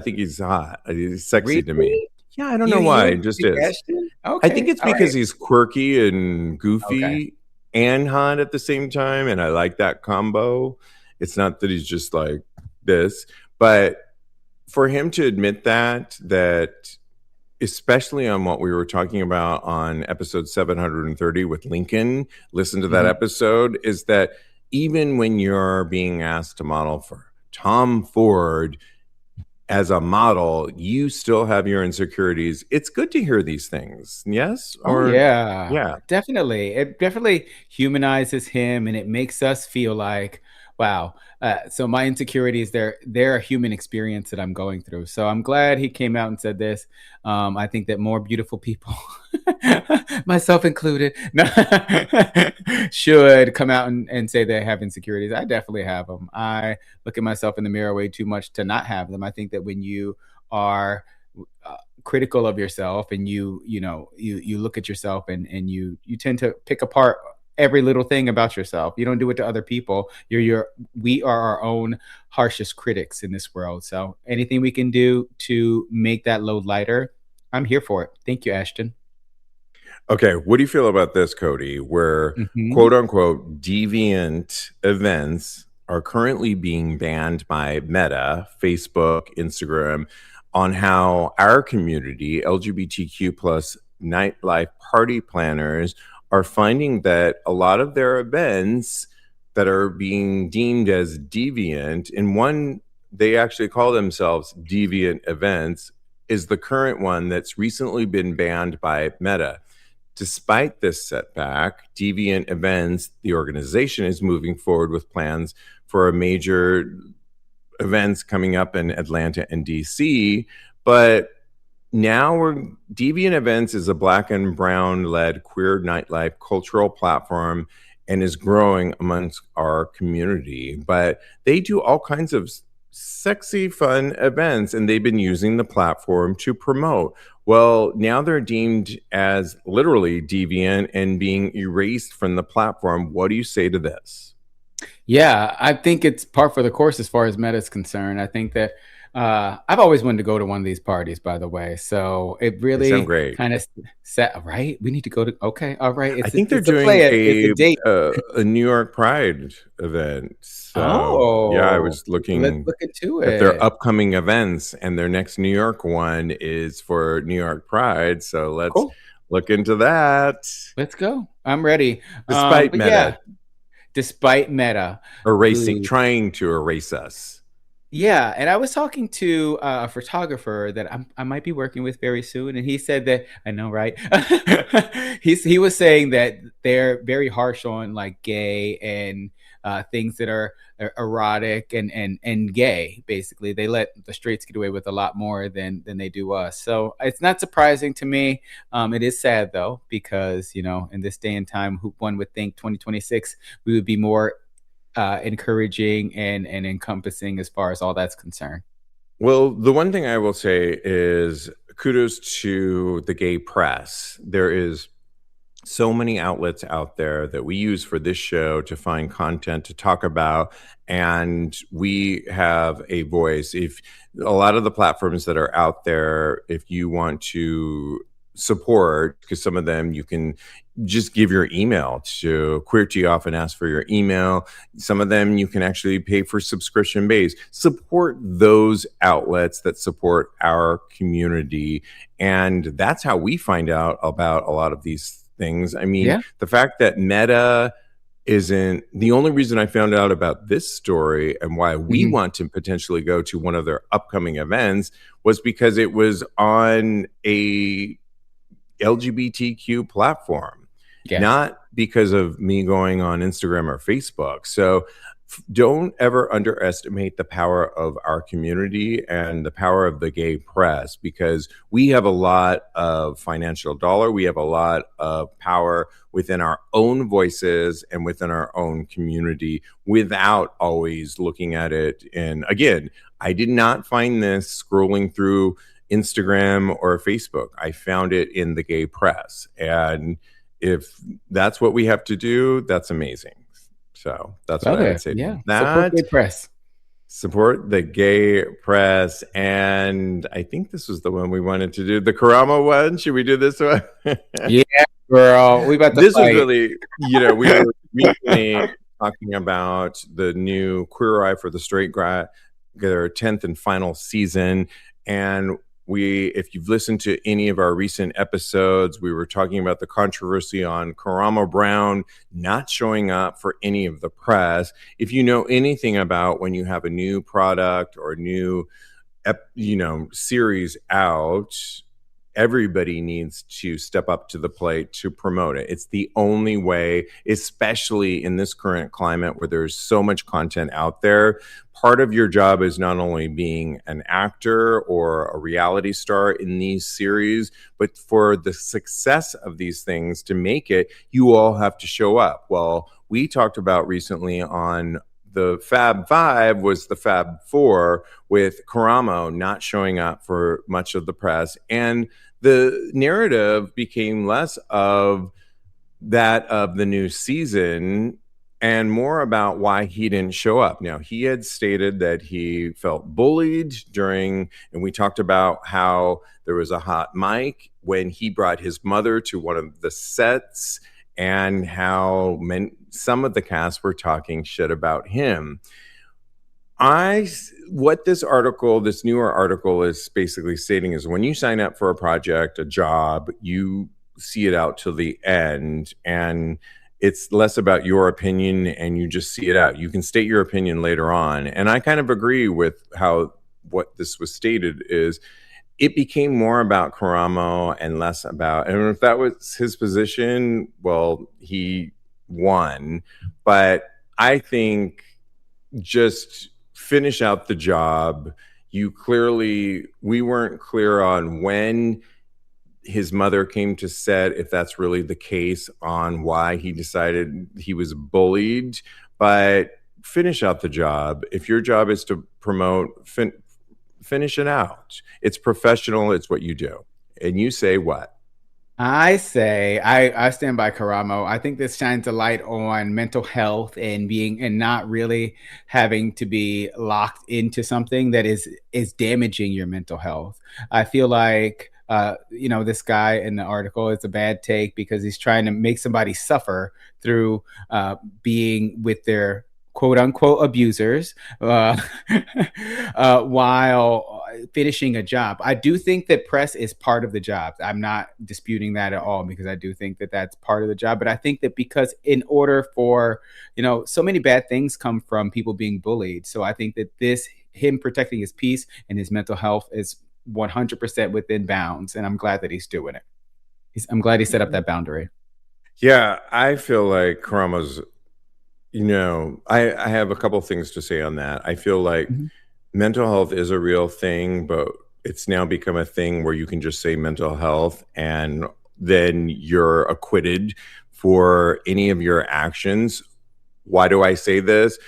he's hot. He's sexy to me. Yeah, I don't know why. It just is. Ashton? Okay. I think it's because he's quirky and goofy and hot at the same time, and I like that combo. It's not that he's just like this, but for him to admit that especially on what we were talking about on episode 730 with Lincoln, listen to that episode, is that even when you're being asked to model for Tom Ford as a model, you still have your insecurities. It's good to hear these things. Yes? Yeah, definitely. It definitely humanizes him, and it makes us feel like, wow. So my insecurities, they're a human experience that I'm going through. So I'm glad he came out and said this. I think that more beautiful people, myself included, should come out and say they have insecurities. I definitely have them. I look at myself in the mirror way too much to not have them. I think that when you are critical of yourself and you look at yourself and you tend to pick apart every little thing about yourself. You don't do it to other people. We are our own harshest critics in this world. So anything we can do to make that load lighter, I'm here for it. Thank you, Ashton. Okay, what do you feel about this, Cody, where quote unquote deviant events are currently being banned by Meta, Facebook, Instagram, on how our community, LGBTQ plus nightlife party planners, are finding that a lot of their events that are being deemed as deviant, and one they actually call themselves Deviant Events, is the current one that's recently been banned by Meta. Despite this setback, Deviant Events, the organization, is moving forward with plans for a major events coming up in Atlanta and DC, but now Deviant Events is a Black and Brown-led queer nightlife cultural platform and is growing amongst our community. But they do all kinds of sexy, fun events, and they've been using the platform to promote. Well, now they're deemed as literally deviant and being erased from the platform. What do you say to this? Yeah, I think it's par for the course as far as Meta is concerned. I think that I've always wanted to go to one of these parties, by the way. So it really kind of set, right? We need to go to, okay, all right. I think they're doing a New York Pride event. So, yeah, I was looking Let's look into it. At their upcoming events, and their next New York one is for New York Pride. So let's look into that. Let's go. I'm ready. Despite Meta. Yeah, despite Meta. Trying to erase us. Yeah, and I was talking to a photographer that I might be working with very soon, and he said that, I know, right? He was saying that they're very harsh on like gay and things that are erotic and gay. Basically, they let the straights get away with a lot more than they do us. So it's not surprising to me. It is sad though, because in this day and time, one would think 2026 we would be more encouraging and encompassing as far as all that's concerned. Well, the one thing I will say is kudos to the gay press. There is so many outlets out there that we use for this show to find content to talk about, and we have a voice. If a lot of the platforms that are out there, if you want to support, because some of them you can just give your email to Queerty Off and ask for your email. Some of them you can actually pay for subscription base. Support those outlets that support our community. And that's how we find out about a lot of these things. I mean, the fact that Meta isn't the only reason I found out about this story and why we want to potentially go to one of their upcoming events was because it was on a LGBTQ platform, not because of me going on Instagram or Facebook. So don't ever underestimate the power of our community and the power of the gay press, because we have a lot of financial dollar. We have a lot of power within our own voices and within our own community without always looking at it. And again, I did not find this scrolling through Instagram or Facebook. I found it in the gay press. And if that's what we have to do, that's amazing. So that's what I would say. Yeah. That, support gay press. Support the gay press. And I think this was the one we wanted to do. The Karamo one. Should we do this one? Yeah, girl. We about to This fight. was really, we were recently talking about the new Queer Eye for the Straight Guy, their 10th and final season. And if you've listened to any of our recent episodes, we were talking about the controversy on Karamo Brown not showing up for any of the press. If you know anything about when you have a new product or new, series out, everybody needs to step up to the plate to promote it. It's the only way, especially in this current climate where there's so much content out there. Part of your job is not only being an actor or a reality star in these series, but for the success of these things to make it, you all have to show up. Well, we talked about recently on the Fab Five was the Fab Four, with Karamo not showing up for much of the press. And the narrative became less of that of the new season and more about why he didn't show up. Now, he had stated that he felt bullied during, and we talked about how there was a hot mic when he brought his mother to one of the sets, and how some of the cast were talking shit about him. What this newer article is basically stating is when you sign up for a project, a job, you see it out till the end, and it's less about your opinion and you just see it out. You can state your opinion later on. And I kind of agree with what this was stated is it became more about Karamo and less about, and if that was his position, well, he won. But I think just finish out the job. We weren't clear on when his mother came to set, if that's really the case, on why he decided he was bullied. But finish out the job. If your job is to promote, finish it out. It's professional. It's what you do. And you say what? I say I stand by Karamo. I think this shines a light on mental health and not really having to be locked into something that is damaging your mental health. I feel like this guy in the article is a bad take because he's trying to make somebody suffer through being with their quote unquote abusers while finishing a job. I do think that press is part of the job. I'm not disputing that at all, because I do think that that's part of the job. But I think that because in order for, so many bad things come from people being bullied. So I think that him protecting his peace and his mental health is 100% within bounds. And I'm glad that he's doing it. I'm glad he set up that boundary. Yeah, I feel like Karamo's, I have a couple things to say on that. I feel like mental health is a real thing, but it's now become a thing where you can just say mental health and then you're acquitted for any of your actions. Why do I say this?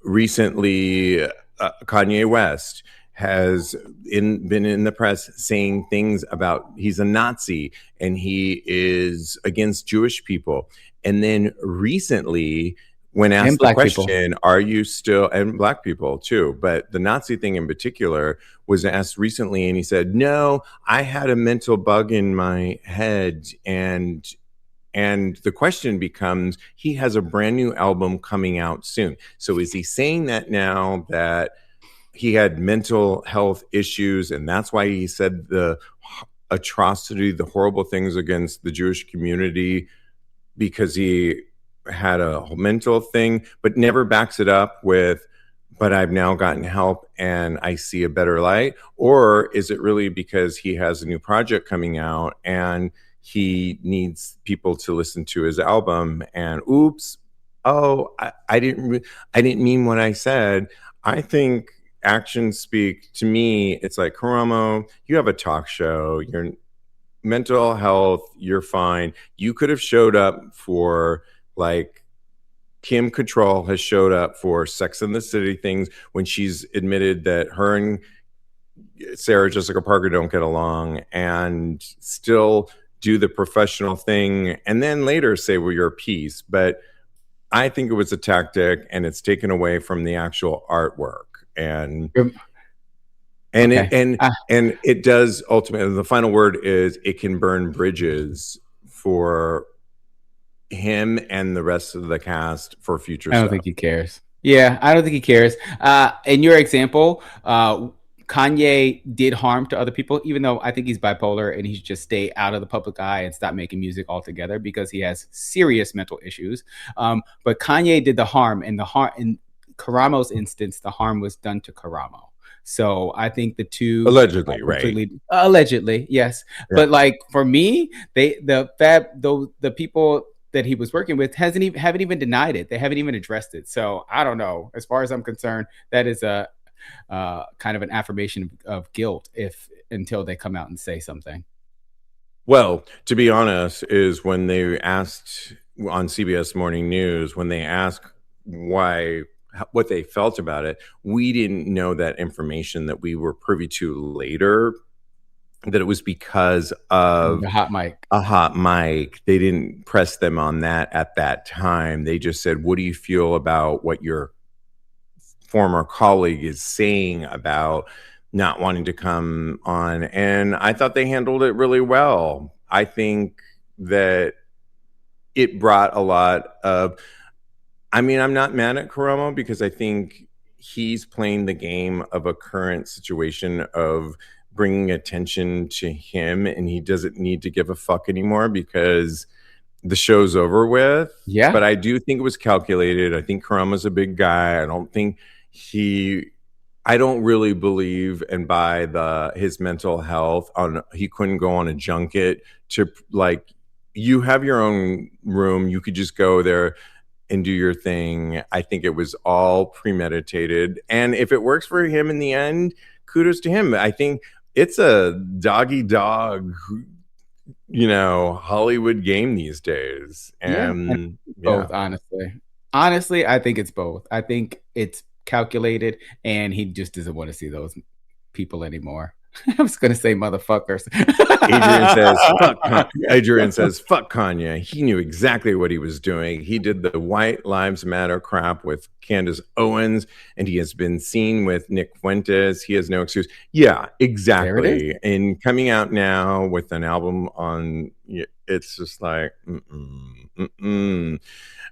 Recently, Kanye West has been in the press saying things about he's a Nazi and he is against Jewish people. And then recently, when asked the question, are you still, and black people too, but the Nazi thing in particular was asked recently, and he said, no, I had a mental bug in my head. And the question becomes, he has a brand new album coming out soon. So is he saying that now that he had mental health issues, and that's why he said the atrocity, the horrible things against the Jewish community, because he had a mental thing, but never backs it up with, but I've now gotten help and I see a better light? Or is it really because he has a new project coming out and he needs people to listen to his album and oops, oh, I didn't mean what I said. I think actions speak. To me, it's like, Karamo, you have a talk show, you're mental health, you're fine. You could have showed up for, like, Kim Cattrall has showed up for Sex and the City things when she's admitted that her and Sarah Jessica Parker don't get along, and still do the professional thing and then later say, well, you're a piece. But I think it was a tactic, and it's taken away from the actual artwork. And it does ultimately, the final word is, it can burn bridges for him and the rest of the cast for future stuff. I don't think he cares. Yeah, I don't think he cares. In your example, Kanye did harm to other people, even though I think he's bipolar and he should just stay out of the public eye and stop making music altogether because he has serious mental issues. But Kanye did the harm, and in Karamo's instance, the harm was done to Karamo. So I think the two allegedly, right? Allegedly, yes. Yeah. But like for me, the people that he was working with haven't even denied it. They haven't even addressed it. So I don't know. As far as I'm concerned, that is a kind of an affirmation of guilt until they come out and say something. Well, to be honest, is when they asked on CBS Morning News, when they asked what they felt about it, we didn't know that information that we were privy to later, that it was because of a hot mic. They didn't press them on that at that time. They just said, what do you feel about what your former colleague is saying about not wanting to come on? And I thought they handled it really well. I think that it brought a lot of, I'm not mad at Karamo, because I think he's playing the game of a current situation of bringing attention to him, and he doesn't need to give a fuck anymore because the show's over with. Yeah. But I do think it was calculated. I think Karamo's a big guy. I don't really believe and buy his mental health he couldn't go on a junket to, like, you have your own room. You could just go there and do your thing. I think it was all premeditated. And if it works for him in the end, kudos to him. I think it's a dog, Hollywood game these days. And both, honestly, I think it's both. I think it's calculated, and he just doesn't want to see those people anymore. I was going to say motherfuckers. Adrian says, fuck Kanye. He knew exactly what he was doing. He did the White Lives Matter crap with Candace Owens, and he has been seen with Nick Fuentes. He has no excuse. Yeah, exactly. And coming out now with an album on, it's just like,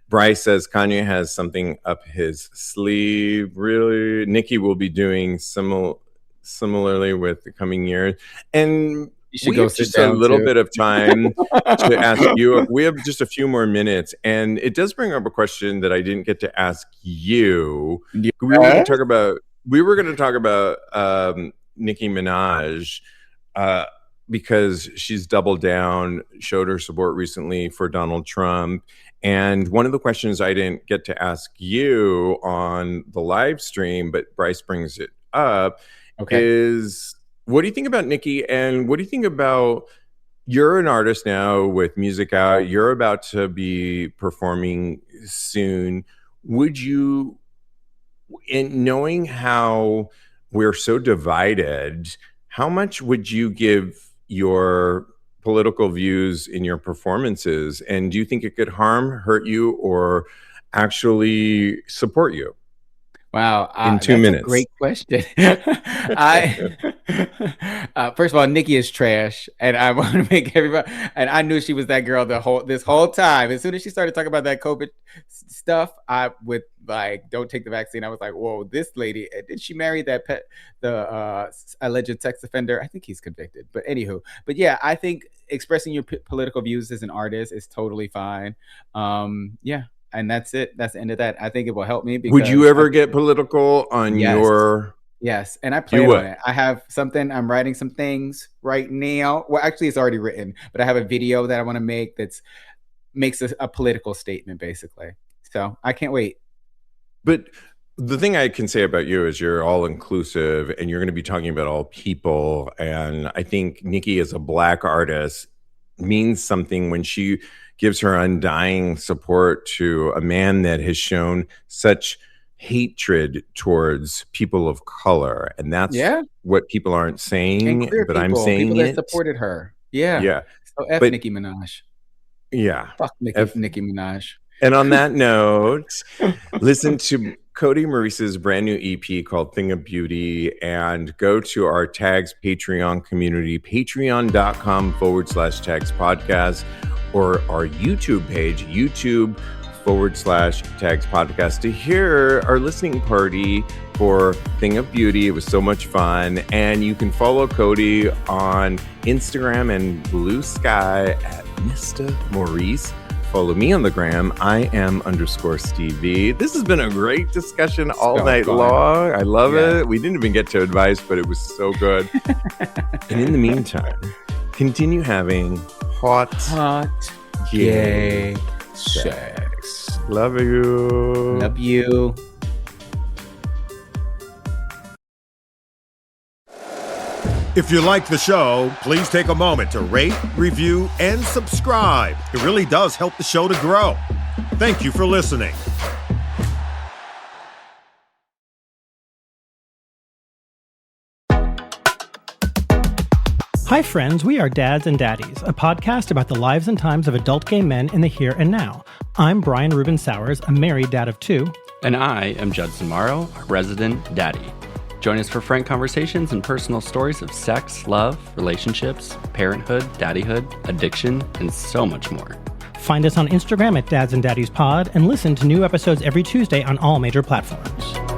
Bryce says Kanye has something up his sleeve. Really? Nicki will be doing similarly with the coming years. And we have just a little bit of time to ask you. We have just a few more minutes, and it does bring up a question that I didn't get to ask you. Yeah. We were going to talk about Nicki Minaj because she's doubled down, showed her support recently for Donald Trump. And one of the questions I didn't get to ask you on the live stream, but Bryce brings it up, is, what do you think about Nicki, and what do you think about, you're an artist now with music out, you're about to be performing soon. Would you, in knowing how we're so divided, how much would you give your political views in your performances? And do you think it could hurt you, or actually support you? Wow. In 2 minutes. A great question. First of all, Nicki is trash, and I want to make everybody, and I knew she was that girl this whole time. As soon as she started talking about that COVID stuff, I would like, don't take the vaccine. I was like, whoa, this lady, did she marry the alleged sex offender? I think he's convicted, but anywho, but yeah, I think expressing your political views as an artist is totally fine. Yeah. And that's it. That's the end of that. I think it will help me. Because would you ever get political on your? Yes, and I plan on it. I have something. I'm writing some things right now. Well, actually, it's already written, but I have a video that I want to make makes a political statement, basically. So I can't wait. But the thing I can say about you is you're all inclusive, and you're going to be talking about all people. And I think Nicki, as a Black artist, means something when she gives her undying support to a man that has shown such hatred towards people of color. And that's what people aren't saying, but I'm saying people it. That supported her. Yeah. So Nicki Minaj. Yeah. Fuck Nicki Minaj. And on that note, listen to Cody Maurice's brand new EP called Thing of Beauty, and go to our Tags Patreon community, patreon.com/Tags Podcast, or our YouTube page, YouTube.com/Tags Podcast, to hear our listening party for Thing of Beauty. It was so much fun. And you can follow Cody on Instagram and Blue Sky at Mr. Maurice. Follow me on the gram. I am _Stevie. This has been a great discussion all night long. I love it. We didn't even get to advice, but it was so good. And in the meantime, continue having hot gay sex. Love you. Love you. If you like the show, please take a moment to rate, review, and subscribe. It really does help the show to grow. Thank you for listening. Hi, friends. We are Dads and Daddies, a podcast about the lives and times of adult gay men in the here and now. I'm Brian Ruben Sowers, a married dad of 2. And I am Judson Morrow, a resident daddy. Join us for frank conversations and personal stories of sex, love, relationships, parenthood, daddyhood, addiction, and so much more. Find us on Instagram at Dads and Daddies Pod, and listen to new episodes every Tuesday on all major platforms.